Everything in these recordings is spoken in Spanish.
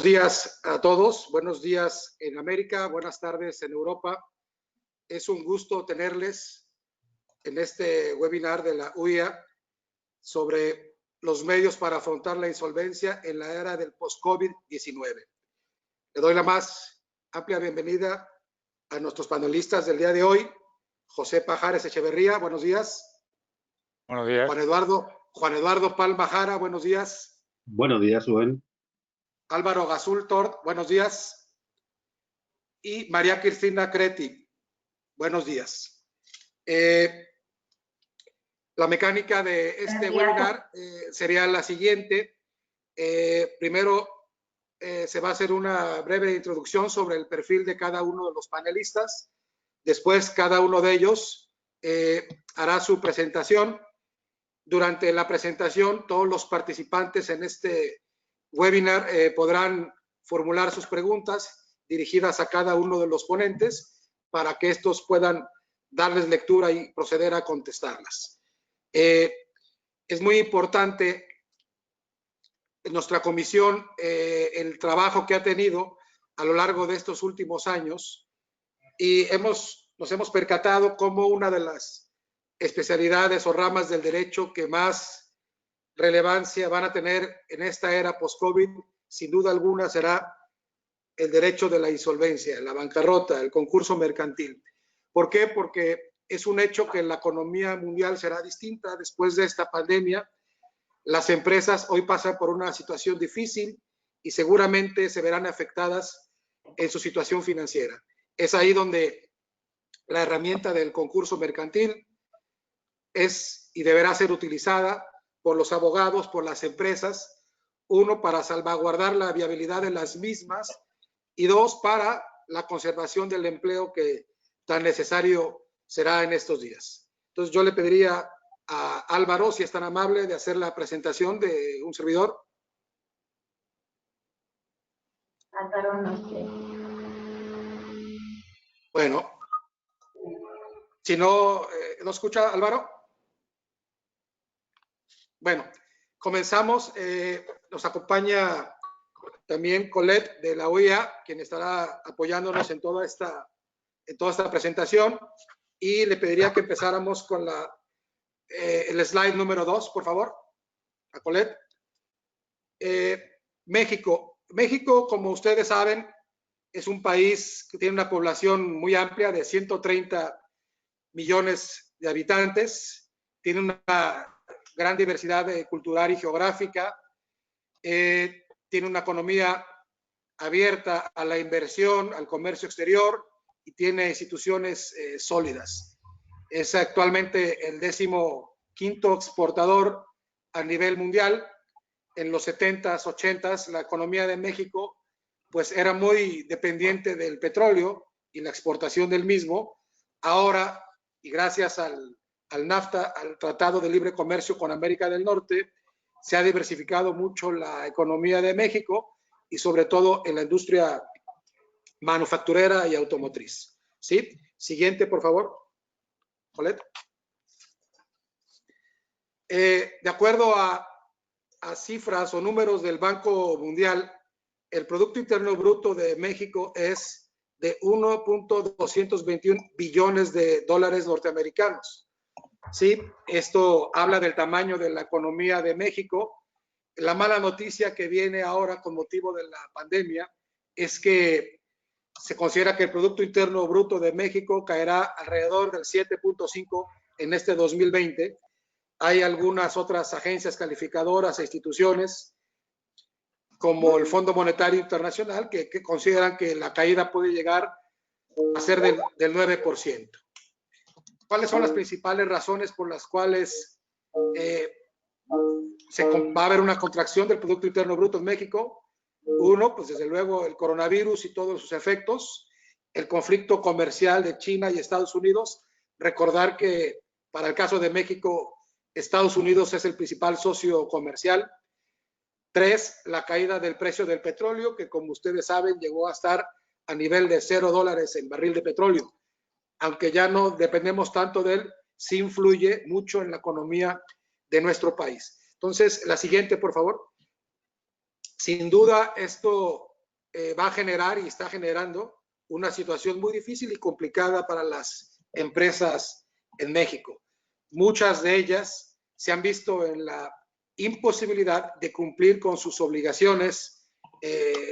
días a todos, buenos días en América, buenas tardes en Europa. Es un gusto tenerles en este webinar de la UIA sobre los medios para afrontar la insolvencia en la era del post-COVID-19. Le doy la más amplia bienvenida a nuestros panelistas del día de hoy. José Pajares Echeverría, buenos días. Buenos días. Juan Eduardo Palma Jara, buenos días. Buenos días, Rubén. Álvaro Gazul Tort, buenos días. Y María Cristina Creti, buenos días. La mecánica de este webinar sería la siguiente. Primero se va a hacer una breve introducción sobre el perfil de cada uno de los panelistas. Después cada uno de ellos hará su presentación. Durante la presentación todos los participantes en este webinar podrán formular sus preguntas dirigidas a cada uno de los ponentes para que estos puedan darles lectura y proceder a contestarlas. Es muy importante en nuestra comisión el trabajo que ha tenido a lo largo de estos últimos años y nos hemos percatado como una de las especialidades o ramas del derecho que más relevancia van a tener en esta era post-COVID, sin duda alguna será el derecho de la insolvencia, la bancarrota, el concurso mercantil. ¿Por qué? Porque es un hecho que la economía mundial será distinta después de esta pandemia. Las empresas hoy pasan por una situación difícil y seguramente se verán afectadas en su situación financiera. Es ahí donde la herramienta del concurso mercantil es y deberá ser utilizada por los abogados, por las empresas, uno, para salvaguardar la viabilidad de las mismas y dos, para la conservación del empleo que tan necesario será en estos días. Entonces yo le pediría a Álvaro, si es tan amable, de hacer la presentación de un servidor. Álvaro, no sé. Bueno, si no, ¿no escucha Álvaro? Bueno, comenzamos. Nos acompaña también Colette de la OEA, quien estará apoyándonos en toda esta presentación. Y le pediría que empezáramos con el slide número 2, por favor, a Colette. México. México, como ustedes saben, es un país que tiene una población muy amplia de 130 millones de habitantes. Tiene una gran diversidad cultural y geográfica. Tiene una economía abierta a la inversión, al comercio exterior y tiene instituciones sólidas. Es actualmente el 15º exportador a nivel mundial. En los 70s, 80s, la economía de México pues era muy dependiente del petróleo y la exportación del mismo. Ahora, y gracias al NAFTA, al Tratado de Libre Comercio con América del Norte, se ha diversificado mucho la economía de México y sobre todo en la industria manufacturera y automotriz. ¿Sí? Siguiente, por favor. Colette. De acuerdo a cifras o números del Banco Mundial, el Producto Interno Bruto de México es de 1.221 billones de dólares norteamericanos. Sí, esto habla del tamaño de la economía de México. La mala noticia que viene ahora con motivo de la pandemia es que se considera que el Producto Interno Bruto de México caerá alrededor del 7.5 en este 2020. Hay algunas otras agencias calificadoras e instituciones como el Fondo Monetario Internacional que consideran que la caída puede llegar a ser del 9%. ¿Cuáles son las principales razones por las cuales va a haber una contracción del Producto Interno Bruto en México? Uno, pues desde luego el coronavirus y todos sus efectos, el conflicto comercial de China y Estados Unidos. Recordar que para el caso de México, Estados Unidos es el principal socio comercial. 3, la caída del precio del petróleo, que como ustedes saben llegó a estar a nivel de $0 el barril de petróleo. Aunque ya no dependemos tanto de él, sí influye mucho en la economía de nuestro país. Entonces, la siguiente, por favor. Sin duda, esto va a generar y está generando una situación muy difícil y complicada para las empresas en México. Muchas de ellas se han visto en la imposibilidad de cumplir con sus obligaciones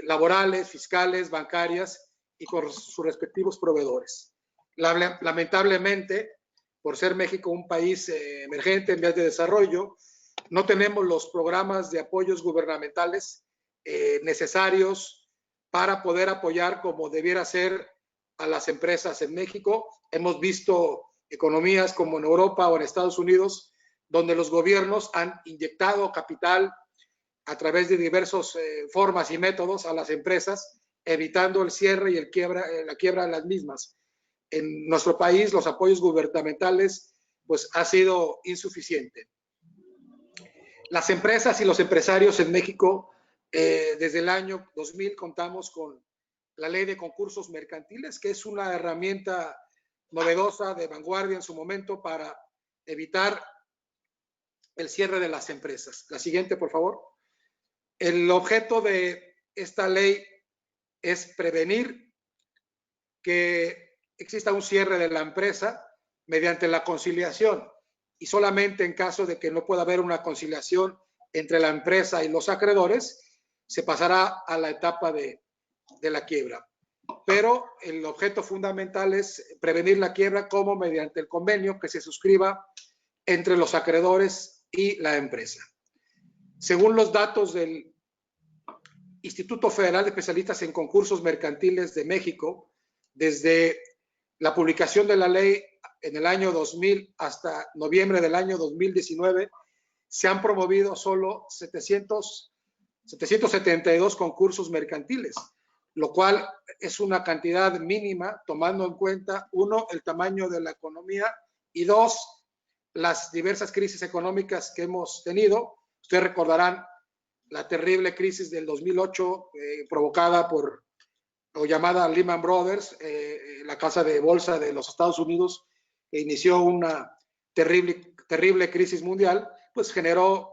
laborales, fiscales, bancarias y con sus respectivos proveedores. Lamentablemente, por ser México un país emergente en vías de desarrollo, no tenemos los programas de apoyos gubernamentales necesarios para poder apoyar como debiera ser a las empresas en México. Hemos visto economías como en Europa o en Estados Unidos, donde los gobiernos han inyectado capital a través de diversas formas y métodos a las empresas, evitando el cierre y la quiebra de las mismas. En nuestro país, los apoyos gubernamentales pues ha sido insuficiente. Las empresas y los empresarios en México, desde el año 2000 contamos con la ley de concursos mercantiles, que es una herramienta novedosa, de vanguardia en su momento, para evitar el cierre de las empresas. La siguiente, por favor. El objeto de esta ley es prevenir que exista un cierre de la empresa mediante la conciliación, y solamente en caso de que no pueda haber una conciliación entre la empresa y los acreedores, se pasará a la etapa de la quiebra. Pero el objeto fundamental es prevenir la quiebra como mediante el convenio que se suscriba entre los acreedores y la empresa. Según los datos del Instituto Federal de Especialistas en Concursos Mercantiles de México, desde la publicación de la ley en el año 2000 hasta noviembre del año 2019, se han promovido solo 772 concursos mercantiles, lo cual es una cantidad mínima, tomando en cuenta, uno, el tamaño de la economía, y dos, las diversas crisis económicas que hemos tenido. Ustedes recordarán la terrible crisis del 2008 provocada por, o llamada Lehman Brothers, la casa de bolsa de los Estados Unidos, que inició una terrible crisis mundial, pues generó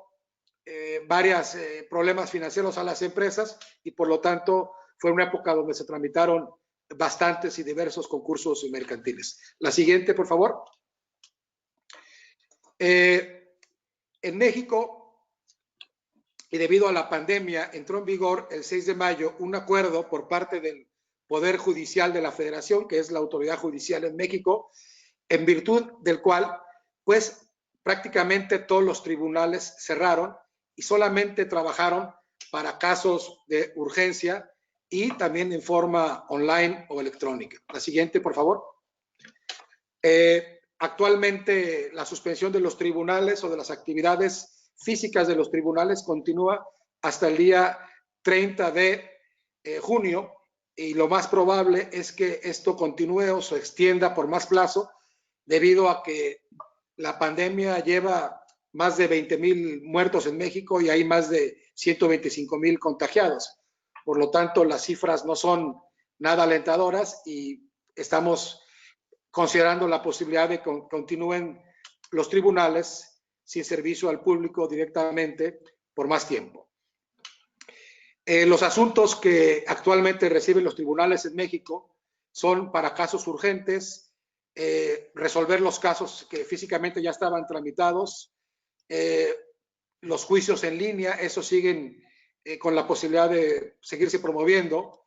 varios problemas financieros a las empresas, y por lo tanto fue una época donde se tramitaron bastantes y diversos concursos mercantiles. La siguiente, por favor. En México, y debido a la pandemia, entró en vigor el 6 de mayo un acuerdo por parte del Poder Judicial de la Federación, que es la autoridad judicial en México, en virtud del cual, pues, prácticamente todos los tribunales cerraron y solamente trabajaron para casos de urgencia y también en forma online o electrónica. La siguiente, por favor. Actualmente la suspensión de los tribunales o de las actividades físicas de los tribunales continúa hasta el día 30 de junio, y lo más probable es que esto continúe o se extienda por más plazo, debido a que la pandemia lleva más de 20,000 muertos en México y hay más de 125,000 contagiados. Por lo tanto, las cifras no son nada alentadoras y estamos considerando la posibilidad de que continúen los tribunales sin servicio al público directamente por más tiempo. Los asuntos que actualmente reciben los tribunales en México son para casos urgentes, resolver los casos que físicamente ya estaban tramitados, los juicios en línea, esos siguen con la posibilidad de seguirse promoviendo.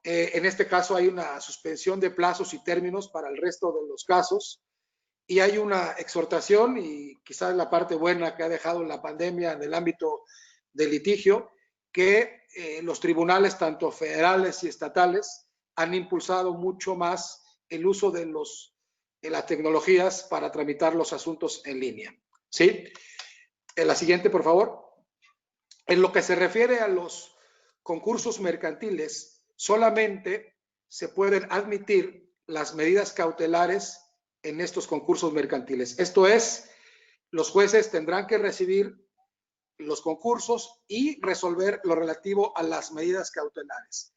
En este caso hay una suspensión de plazos y términos para el resto de los casos, y hay una exhortación, y quizás la parte buena que ha dejado la pandemia en el ámbito del litigio, que los tribunales, tanto federales y estatales, han impulsado mucho más el uso de las tecnologías para tramitar los asuntos en línea. ¿Sí? La siguiente, por favor. En lo que se refiere a los concursos mercantiles, solamente se pueden admitir las medidas cautelares en estos concursos mercantiles. Esto es, los jueces tendrán que recibir los concursos y resolver lo relativo a las medidas cautelares.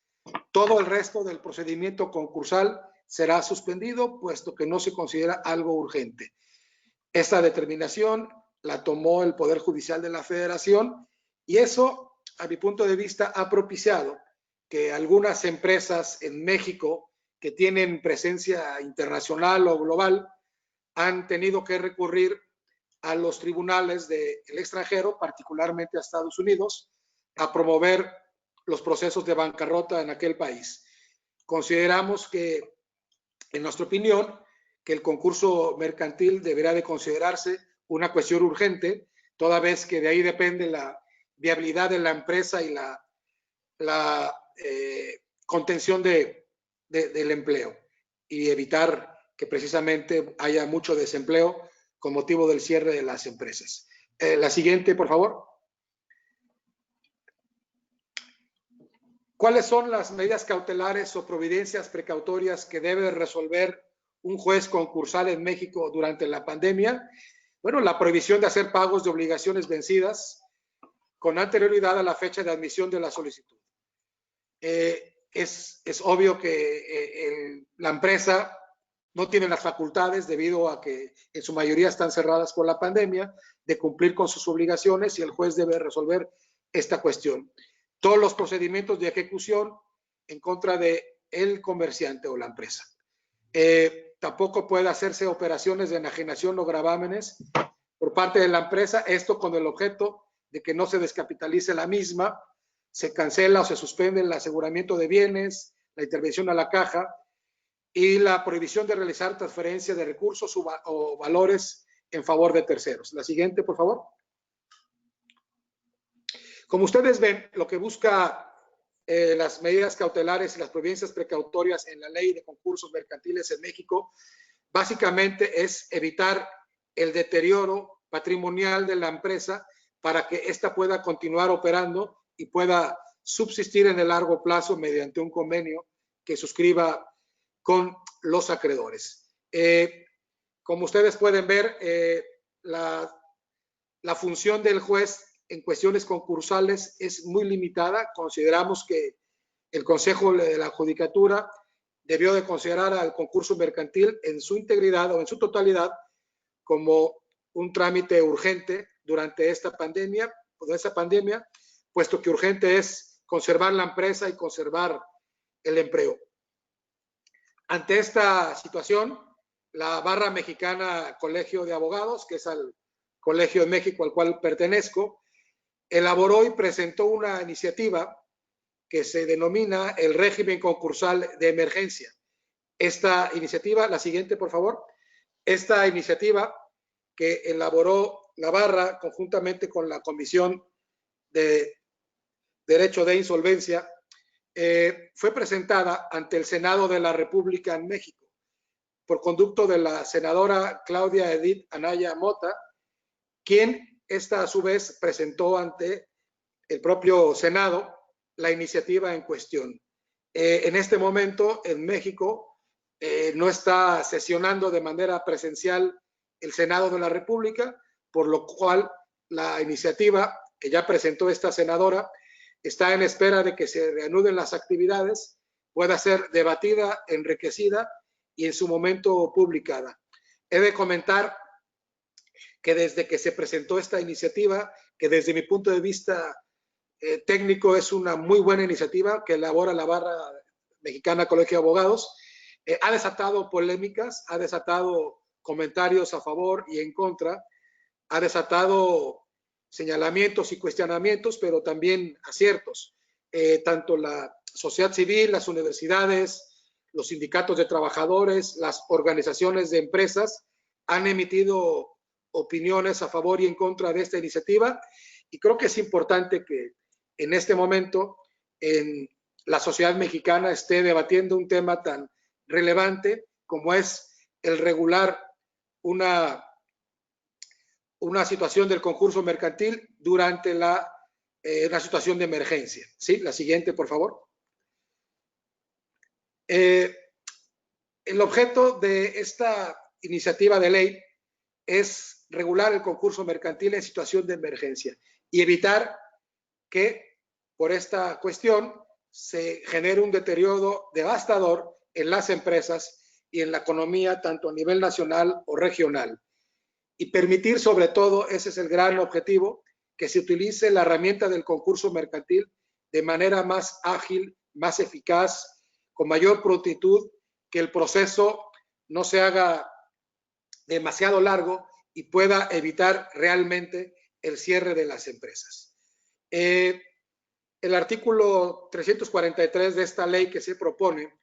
Todo el resto del procedimiento concursal será suspendido, puesto que no se considera algo urgente. Esta determinación la tomó el Poder Judicial de la Federación, y eso, a mi punto de vista, ha propiciado que algunas empresas en México que tienen presencia internacional o global han tenido que recurrir a los tribunales del extranjero, particularmente a Estados Unidos, a promover los procesos de bancarrota en aquel país. Consideramos que, en nuestra opinión, que el concurso mercantil deberá de considerarse una cuestión urgente, toda vez que de ahí depende la viabilidad de la empresa y la contención del empleo, y evitar que precisamente haya mucho desempleo con motivo del cierre de las empresas. La siguiente, por favor. ¿Cuáles son las medidas cautelares o providencias precautorias que debe resolver un juez concursal en México durante la pandemia? Bueno, la prohibición de hacer pagos de obligaciones vencidas con anterioridad a la fecha de admisión de la solicitud. Es obvio que la empresa no tiene las facultades, debido a que en su mayoría están cerradas por la pandemia, de cumplir con sus obligaciones, y el juez debe resolver esta cuestión. Todos los procedimientos de ejecución en contra del comerciante o la empresa. Tampoco puede hacerse operaciones de enajenación o gravámenes por parte de la empresa, esto con el objeto de que no se descapitalice la misma, se cancela o se suspende el aseguramiento de bienes, la intervención a la caja, y la prohibición de realizar transferencia de recursos o valores en favor de terceros. La siguiente, por favor. Como ustedes ven, lo que busca las medidas cautelares y las providencias precautorias en la Ley de Concursos Mercantiles en México, básicamente es evitar el deterioro patrimonial de la empresa para que ésta pueda continuar operando y pueda subsistir en el largo plazo mediante un convenio que suscriba con los acreedores. Como ustedes pueden ver, la función del juez en cuestiones concursales es muy limitada. Consideramos que el Consejo de la Judicatura debió de considerar al concurso mercantil en su integridad o en su totalidad como un trámite urgente durante esta pandemia, puesto que urgente es conservar la empresa y conservar el empleo. Ante esta situación, la Barra Mexicana Colegio de Abogados, que es al Colegio de México al cual pertenezco, elaboró y presentó una iniciativa que se denomina el régimen concursal de emergencia. Esta iniciativa, la siguiente, por favor. Esta iniciativa que elaboró la Barra conjuntamente con la Comisión de Derecho de Insolvencia, fue presentada ante el Senado de la República en México por conducto de la senadora Claudia Edith Anaya Mota, quien esta a su vez presentó ante el propio Senado la iniciativa en cuestión. En este momento en México no está sesionando de manera presencial el Senado de la República, por lo cual la iniciativa que ya presentó esta senadora está en espera de que se reanuden las actividades, pueda ser debatida, enriquecida y en su momento publicada. He de comentar que desde que se presentó esta iniciativa, que desde mi punto de vista técnico es una muy buena iniciativa que elabora la Barra Mexicana Colegio de Abogados, ha desatado polémicas, ha desatado comentarios a favor y en contra, ha desatado señalamientos y cuestionamientos, pero también aciertos. Tanto la sociedad civil, las universidades, los sindicatos de trabajadores, las organizaciones de empresas han emitido opiniones a favor y en contra de esta iniciativa, y creo que es importante que en este momento en la sociedad mexicana esté debatiendo un tema tan relevante como es el regular una situación del concurso mercantil durante una situación de emergencia. ¿Sí? La siguiente, por favor. El objeto de esta iniciativa de ley es regular el concurso mercantil en situación de emergencia y evitar que por esta cuestión se genere un deterioro devastador en las empresas y en la economía, tanto a nivel nacional o regional. Y permitir, sobre todo, ese es el gran objetivo, que se utilice la herramienta del concurso mercantil de manera más ágil más eficaz, con mayor prontitud, que el proceso no se haga demasiado largo y pueda evitar realmente el cierre de las empresas. El artículo 343 de esta ley que se propone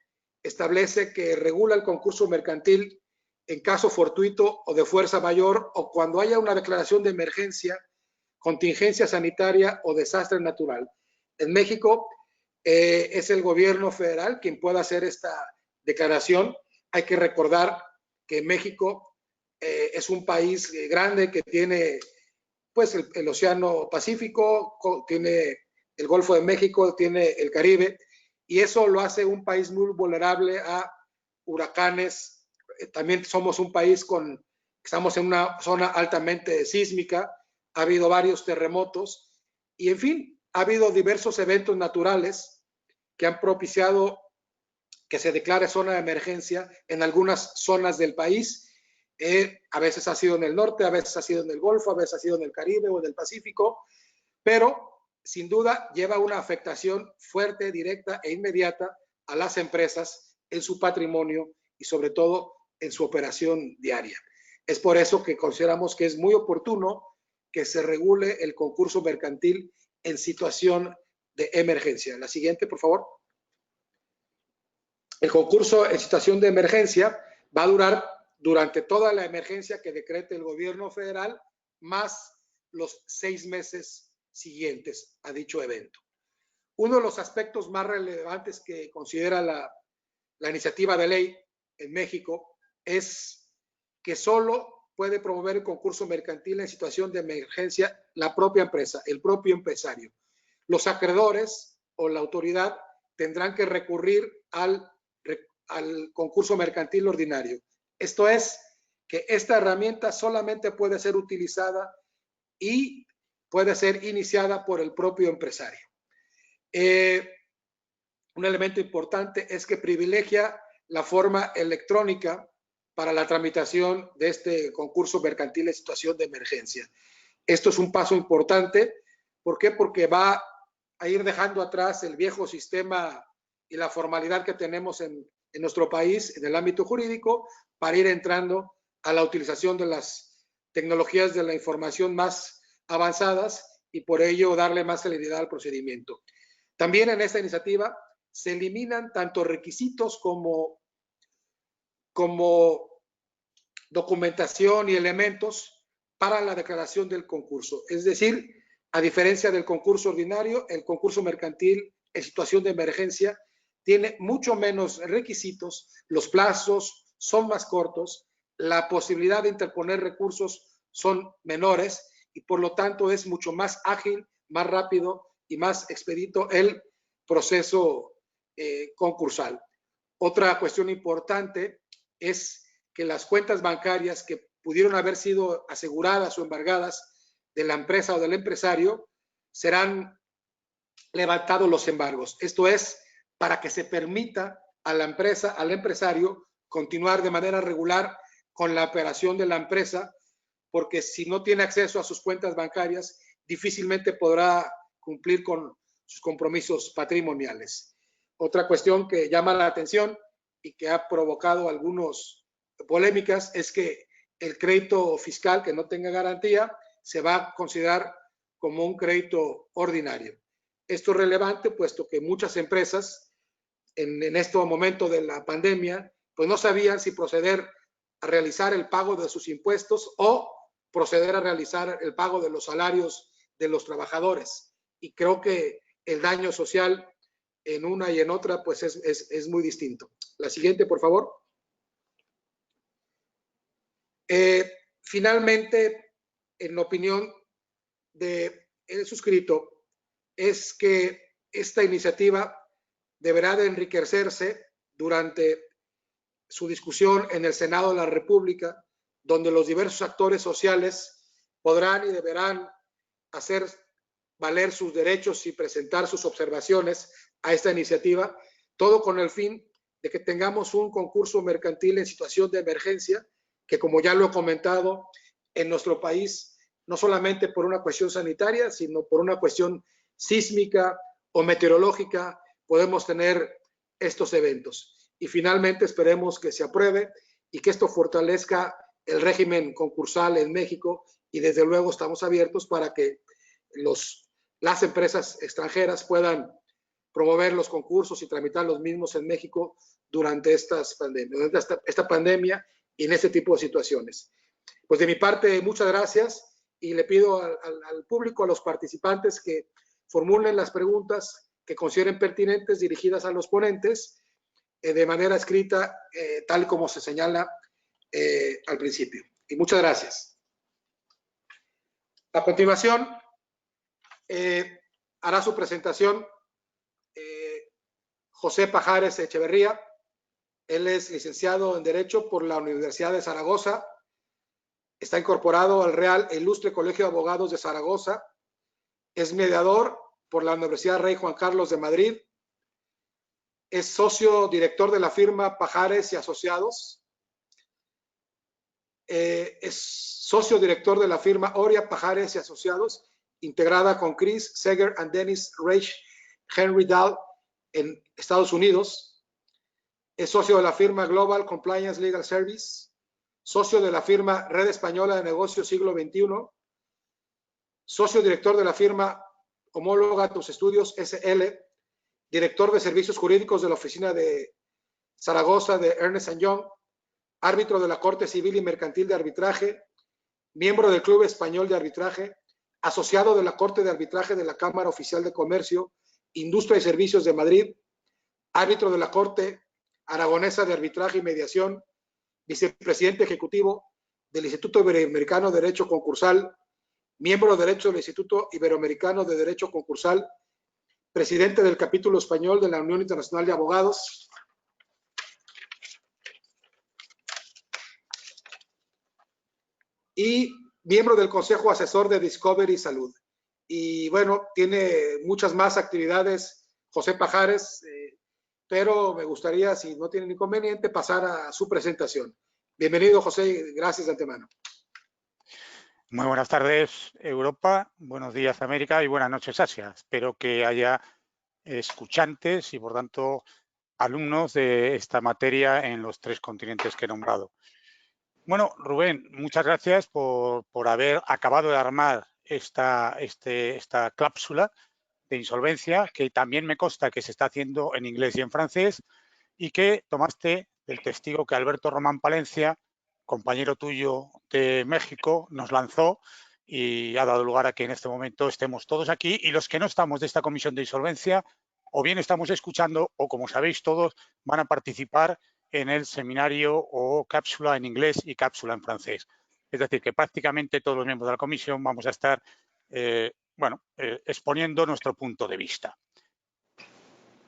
establece que regula el concurso mercantil en caso fortuito o de fuerza mayor o cuando haya una declaración de emergencia, contingencia sanitaria o desastre natural. En México es el gobierno federal quien pueda hacer esta declaración. Hay que recordar que México es un país grande que tiene pues el Océano Pacífico, tiene el Golfo de México, tiene el Caribe, y eso lo hace un país muy vulnerable a huracanes. También somos un país estamos en una zona altamente sísmica, ha habido varios terremotos, y en fin, ha habido diversos eventos naturales que han propiciado que se declare zona de emergencia en algunas zonas del país. A veces ha sido en el norte, a veces ha sido en el Golfo, a veces ha sido en el Caribe o en el Pacífico, pero sin duda lleva una afectación fuerte, directa e inmediata a las empresas en su patrimonio y sobre todo en su operación diaria. Es por eso que consideramos que es muy oportuno que se regule el concurso mercantil en situación de emergencia. La siguiente, por favor. El concurso en situación de emergencia va a durar durante toda la emergencia que decrete el gobierno federal, más los 6 meses siguientes a dicho evento. Uno de los aspectos más relevantes que considera la iniciativa de ley en México es que solo puede promover el concurso mercantil en situación de emergencia la propia empresa, el propio empresario. Los acreedores o la autoridad tendrán que recurrir al concurso mercantil ordinario. Esto es, que esta herramienta solamente puede ser utilizada y puede ser iniciada por el propio empresario. Un elemento importante es que privilegia la forma electrónica para la tramitación de este concurso mercantil en situación de emergencia. Esto es un paso importante. ¿Por qué? Porque va a ir dejando atrás el viejo sistema y la formalidad que tenemos en nuestro país en el ámbito jurídico para ir entrando a la utilización de las tecnologías de la información más avanzadas y por ello darle más celeridad al procedimiento. También en esta iniciativa se eliminan tanto requisitos como documentación y elementos para la declaración del concurso. Es decir, a diferencia del concurso ordinario, el concurso mercantil en situación de emergencia tiene mucho menos requisitos, los plazos son más cortos, la posibilidad de interponer recursos son menores y por lo tanto es mucho más ágil, más rápido y más expedito el proceso concursal. Otra cuestión importante es que las cuentas bancarias que pudieron haber sido aseguradas o embargadas de la empresa o del empresario serán levantados los embargos. Esto es para que se permita a la empresa, al empresario, continuar de manera regular con la operación de la empresa, porque si no tiene acceso a sus cuentas bancarias, difícilmente podrá cumplir con sus compromisos patrimoniales. Otra cuestión que llama la atención y que ha provocado algunas polémicas es que el crédito fiscal que no tenga garantía se va a considerar como un crédito ordinario. Esto es relevante puesto que muchas empresas en este momento de la pandemia pues no sabían si proceder a realizar el pago de sus impuestos o proceder a realizar el pago de los salarios de los trabajadores. Y creo que el daño social en una y en otra pues es muy distinto. La siguiente, por favor. Finalmente, en la opinión del suscrito, es que esta iniciativa deberá de enriquecerse durante su discusión en el Senado de la República, donde los diversos actores sociales podrán y deberán hacer valer sus derechos y presentar sus observaciones a esta iniciativa, todo con el fin de que tengamos un concurso mercantil en situación de emergencia, que como ya lo he comentado, en nuestro país, no solamente por una cuestión sanitaria, sino por una cuestión sísmica o meteorológica, podemos tener estos eventos. Y finalmente esperemos que se apruebe y que esto fortalezca el régimen concursal en México, y desde luego estamos abiertos para que las empresas extranjeras puedan promover los concursos y tramitar los mismos en México durante esta pandemia y en este tipo de situaciones. Pues de mi parte, muchas gracias, y le pido al público, a los participantes, que formulen las preguntas que consideren pertinentes dirigidas a los ponentes de manera escrita, tal como se señala al principio. Y muchas gracias. A continuación, hará su presentación José Pajares Echeverría. Él es licenciado en Derecho por la Universidad de Zaragoza. Está incorporado al Real e Ilustre Colegio de Abogados de Zaragoza. Es mediador por la Universidad Rey Juan Carlos de Madrid. Es socio director de la firma Pajares y Asociados. Es socio director de la firma Oria Pajares y Asociados, integrada con Chris Seger and Dennis Reich Henry Dahl en Estados Unidos. Es socio de la firma Global Compliance Legal Service, socio de la firma Red Española de Negocios Siglo XXI, socio director de la firma Homóloga Tus Estudios SL, director de Servicios Jurídicos de la Oficina de Zaragoza de Ernst & Young, árbitro de la Corte Civil y Mercantil de Arbitraje, miembro del Club Español de Arbitraje, asociado de la Corte de Arbitraje de la Cámara Oficial de Comercio, Industria y Servicios de Madrid, árbitro de la Corte Aragonesa de Arbitraje y Mediación, vicepresidente ejecutivo del Instituto Iberoamericano de Derecho Concursal, miembro de Derecho del Instituto Iberoamericano de Derecho Concursal, presidente del capítulo español de la Unión Internacional de Abogados, y miembro del Consejo Asesor de Discovery Salud. Y bueno, tiene muchas más actividades José Pajares, pero me gustaría, si no tiene inconveniente, pasar a su presentación. Bienvenido, José, y gracias de antemano. Muy buenas tardes, Europa, buenos días, América, y buenas noches, Asia. Espero que haya escuchantes y, por tanto, alumnos de esta materia en los 3 continentes que he nombrado. Bueno, Rubén, muchas gracias por haber acabado de armar esta cápsula de insolvencia, que también me consta que se está haciendo en inglés y en francés, y que tomaste del testigo que Alberto Román Palencia, compañero tuyo de México, nos lanzó, y ha dado lugar a que en este momento estemos todos aquí, y los que no estamos de esta comisión de insolvencia, o bien estamos escuchando, o como sabéis todos, van a participar en el seminario o cápsula en inglés y cápsula en francés. Es decir, que prácticamente todos los miembros de la comisión vamos a estar exponiendo nuestro punto de vista.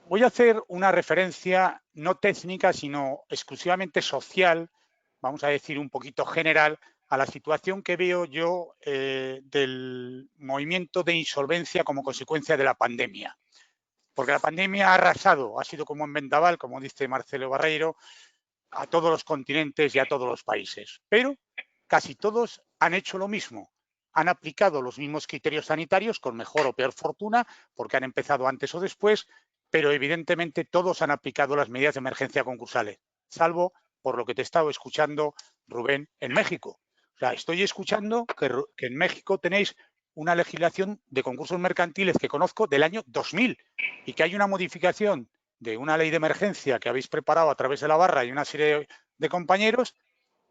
Voy a hacer una referencia no técnica, sino exclusivamente social, vamos a decir un poquito general, a la situación que veo yo del movimiento de insolvencia como consecuencia de la pandemia. Porque la pandemia ha arrasado, ha sido como un vendaval, como dice Marcelo Barreiro, a todos los continentes y a todos los países. Pero casi todos han hecho lo mismo. Han aplicado los mismos criterios sanitarios con mejor o peor fortuna, porque han empezado antes o después, pero evidentemente todos han aplicado las medidas de emergencia concursales, salvo por lo que te he estado escuchando, Rubén, en México. O sea, estoy escuchando que en México tenéis una legislación de concursos mercantiles que conozco del año 2000 y que hay una modificación de una ley de emergencia que habéis preparado a través de la barra y una serie de compañeros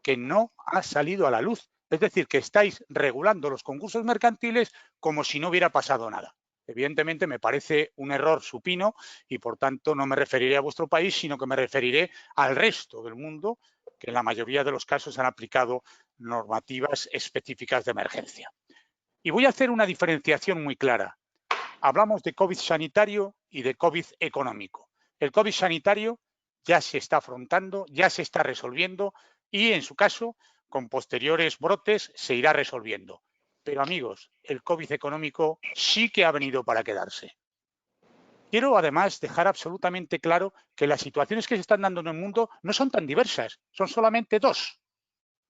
que no ha salido a la luz. Es decir, que estáis regulando los concursos mercantiles como si no hubiera pasado nada. Evidentemente me parece un error supino y, por tanto, no me referiré a vuestro país, sino que me referiré al resto del mundo, que en la mayoría de los casos han aplicado normativas específicas de emergencia. Y voy a hacer una diferenciación muy clara. Hablamos de COVID sanitario y de COVID económico. El COVID sanitario ya se está afrontando, ya se está resolviendo y, en su caso, con posteriores brotes se irá resolviendo. Pero, amigos, el COVID económico sí que ha venido para quedarse. Quiero, además, dejar absolutamente claro que las situaciones que se están dando en el mundo no son tan diversas, son solamente 2,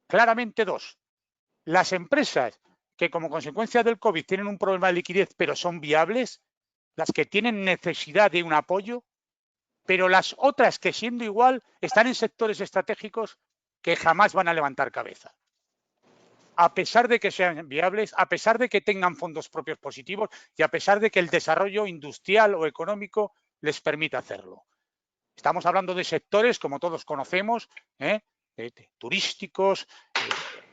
claramente 2. Las empresas que, como consecuencia del COVID, tienen un problema de liquidez, pero son viables, las que tienen necesidad de un apoyo, pero las otras que siendo igual están en sectores estratégicos que jamás van a levantar cabeza. A pesar de que sean viables, a pesar de que tengan fondos propios positivos y a pesar de que el desarrollo industrial o económico les permita hacerlo. Estamos hablando de sectores, como todos conocemos, turísticos,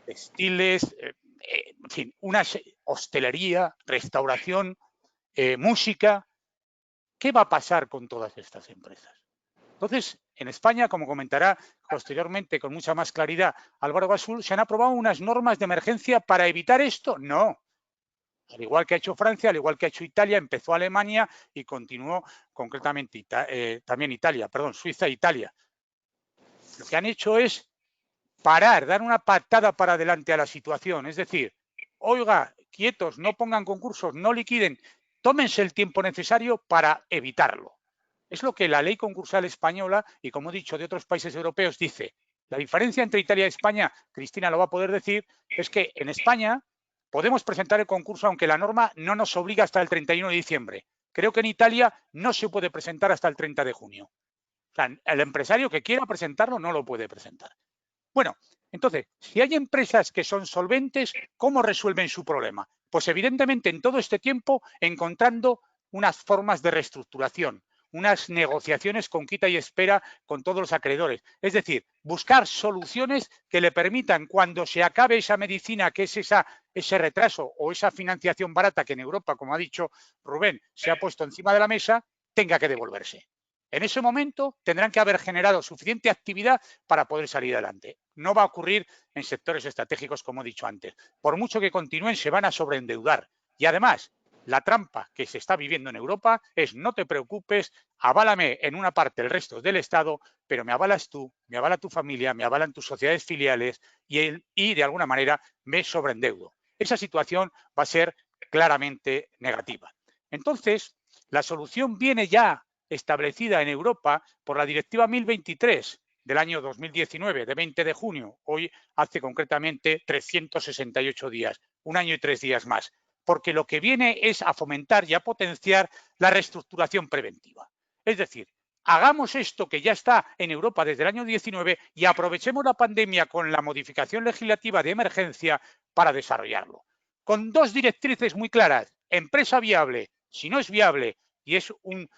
textiles, en fin, una hostelería, restauración, música. ¿Qué va a pasar con todas estas empresas? Entonces, en España, como comentará posteriormente con mucha más claridad Álvaro Basul, ¿se han aprobado unas normas de emergencia para evitar esto? No. Al igual que ha hecho Francia, al igual que ha hecho Italia, empezó Alemania y continuó concretamente también Italia, perdón, Suiza e Italia. Lo que han hecho es parar, dar una patada para adelante a la situación. Es decir, oiga, quietos, no pongan concursos, no liquiden, tómense el tiempo necesario para evitarlo. Es lo que la ley concursal española y, como he dicho, de otros países europeos dice. La diferencia entre Italia y España, Cristina lo va a poder decir, es que en España podemos presentar el concurso aunque la norma no nos obliga hasta el 31 de diciembre. Creo que en Italia no se puede presentar hasta el 30 de junio. O sea, el empresario que quiera presentarlo no lo puede presentar. Bueno, entonces, si hay empresas que son solventes, ¿cómo resuelven su problema? Pues evidentemente en todo este tiempo encontrando unas formas de reestructuración, unas negociaciones con quita y espera con todos los acreedores. Es decir, buscar soluciones que le permitan, cuando se acabe esa medicina, que es ese retraso o esa financiación barata que en Europa, como ha dicho Rubén, se ha puesto encima de la mesa, tenga que devolverse. En ese momento tendrán que haber generado suficiente actividad para poder salir adelante. No va a ocurrir en sectores estratégicos, como he dicho antes. Por mucho que continúen, se van a sobreendeudar. Y además, la trampa que se está viviendo en Europa es: no te preocupes, aválame en una parte el resto del Estado, pero me avalas tú, me avala tu familia, me avalan tus sociedades filiales y de alguna manera me sobreendeudo. Esa situación va a ser claramente negativa. Entonces, la solución viene ya establecida en Europa por la Directiva 1023 del año 2019, de 20 de junio, hoy hace concretamente 368 días, un año y 3 días más, porque lo que viene es a fomentar y a potenciar la reestructuración preventiva. Es decir, hagamos esto que ya está en Europa desde el año 19 y aprovechemos la pandemia con la modificación legislativa de emergencia para desarrollarlo. Con dos directrices muy claras: empresa viable. Si no es viable y es un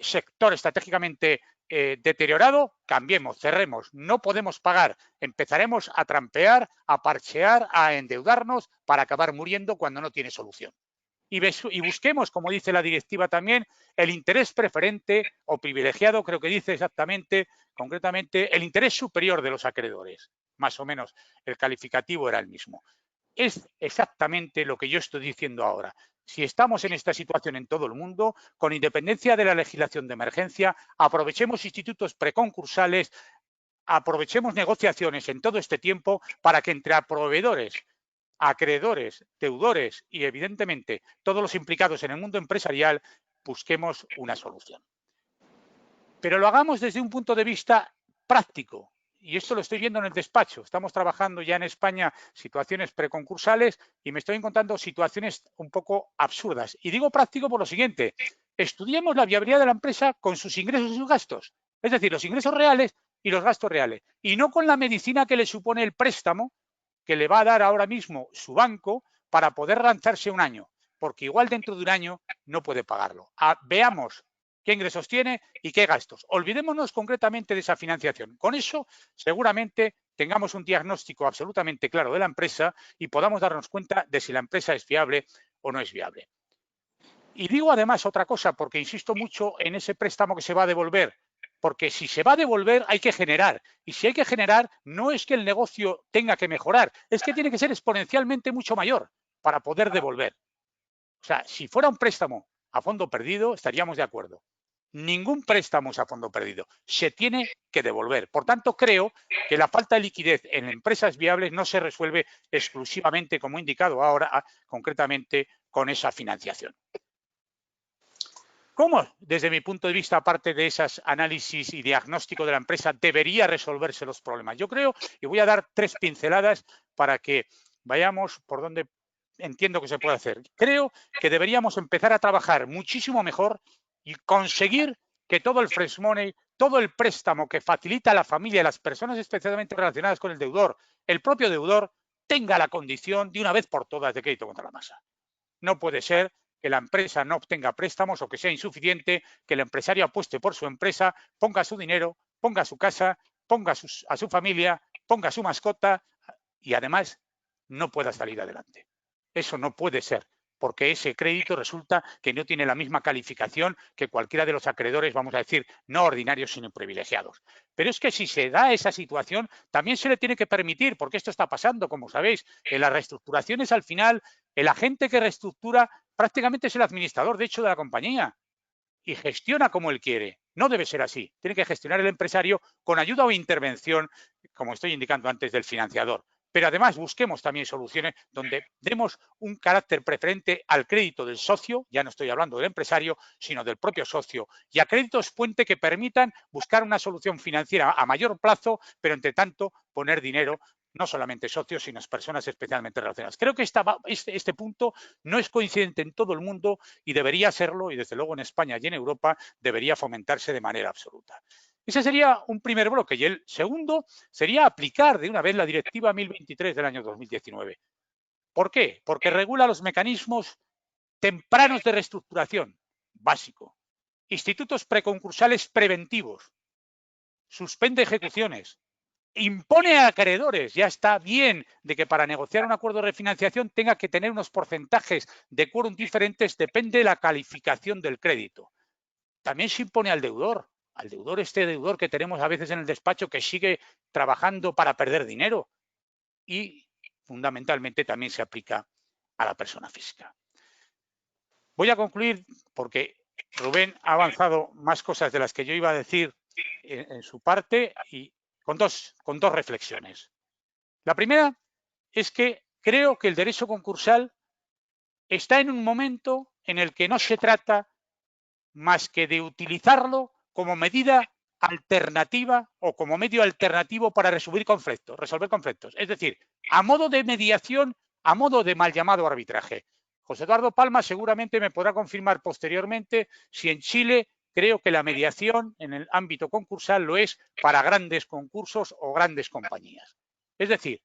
sector estratégicamente deteriorado, cambiemos, cerremos. No podemos pagar. Empezaremos a trampear, a parchear, a endeudarnos para acabar muriendo cuando no tiene solución. Y busquemos, como dice la directiva también, el interés preferente o privilegiado, creo que dice exactamente, concretamente, el interés superior de los acreedores. Más o menos el calificativo era el mismo. Es exactamente lo que yo estoy diciendo ahora. Si estamos en esta situación en todo el mundo, con independencia de la legislación de emergencia, aprovechemos institutos preconcursales, aprovechemos negociaciones en todo este tiempo para que entre proveedores, acreedores, deudores y, evidentemente, todos los implicados en el mundo empresarial busquemos una solución. Pero lo hagamos desde un punto de vista práctico. Y esto lo estoy viendo en el despacho. Estamos trabajando ya en España situaciones preconcursales y me estoy encontrando situaciones un poco absurdas. Y digo práctico por lo siguiente: estudiemos la viabilidad de la empresa con sus ingresos y sus gastos. Es decir, los ingresos reales y los gastos reales. Y no con la medicina que le supone el préstamo que le va a dar ahora mismo su banco para poder lanzarse un año. Porque igual dentro de un año no puede pagarlo. Veamos qué ingresos tiene y qué gastos. Olvidémonos concretamente de esa financiación. Con eso, seguramente tengamos un diagnóstico absolutamente claro de la empresa y podamos darnos cuenta de si la empresa es viable o no es viable. Y digo además otra cosa, porque insisto mucho en ese préstamo que se va a devolver, porque si se va a devolver hay que generar. Y si hay que generar, no es que el negocio tenga que mejorar, es que tiene que ser exponencialmente mucho mayor para poder devolver. O sea, si fuera un préstamo a fondo perdido, estaríamos de acuerdo. Ningún préstamo es a fondo perdido. Se tiene que devolver. Por tanto, creo que la falta de liquidez en empresas viables no se resuelve exclusivamente, como he indicado ahora, concretamente con esa financiación. ¿Cómo, desde mi punto de vista, aparte de esos análisis y diagnóstico de la empresa, debería resolverse los problemas? Yo creo, y voy a dar 3 pinceladas para que vayamos por donde entiendo que se puede hacer. Creo que deberíamos empezar a trabajar muchísimo mejor y conseguir que todo el fresh money, todo el préstamo que facilita a la familia y a las personas especialmente relacionadas con el deudor, el propio deudor, tenga la condición de una vez por todas de crédito contra la masa. No puede ser que la empresa no obtenga préstamos o que sea insuficiente, que el empresario apueste por su empresa, ponga su dinero, ponga su casa, ponga a su familia, ponga su mascota y además no pueda salir adelante. Eso no puede ser, porque ese crédito resulta que no tiene la misma calificación que cualquiera de los acreedores, vamos a decir, no ordinarios, sino privilegiados. Pero es que si se da esa situación, también se le tiene que permitir, porque esto está pasando, como sabéis, en las reestructuraciones al final, el agente que reestructura prácticamente es el administrador, de hecho, de la compañía y gestiona como él quiere. No debe ser así. Tiene que gestionar el empresario con ayuda o intervención, como estoy indicando antes, del financiador. Pero además busquemos también soluciones donde demos un carácter preferente al crédito del socio, ya no estoy hablando del empresario, sino del propio socio, y a créditos puente que permitan buscar una solución financiera a mayor plazo, pero entre tanto poner dinero, no solamente socios, sino personas especialmente relacionadas. Creo que este punto no es coincidente en todo el mundo y debería serlo, y desde luego en España y en Europa debería fomentarse de manera absoluta. Ese sería un primer bloque. Y el segundo sería aplicar de una vez la Directiva 1023 del año 2019. ¿Por qué? Porque regula los mecanismos tempranos de reestructuración, básico. Institutos preconcursales preventivos. Suspende ejecuciones. Impone a acreedores, ya está bien de que para negociar un acuerdo de refinanciación tenga que tener unos porcentajes de quórum diferentes, depende de la calificación del crédito. También se impone al deudor este deudor que tenemos a veces en el despacho que sigue trabajando para perder dinero y fundamentalmente también se aplica a la persona física. Voy a concluir porque Rubén ha avanzado más cosas de las que yo iba a decir en su parte y con dos reflexiones. La primera es que creo que el derecho concursal está en un momento en el que no se trata más que de utilizarlo como medida alternativa o como medio alternativo para resolver conflictos. Es decir, a modo de mediación, a modo de mal llamado arbitraje. José Eduardo Palma seguramente me podrá confirmar posteriormente si en Chile creo que la mediación en el ámbito concursal lo es para grandes concursos o grandes compañías. Es decir,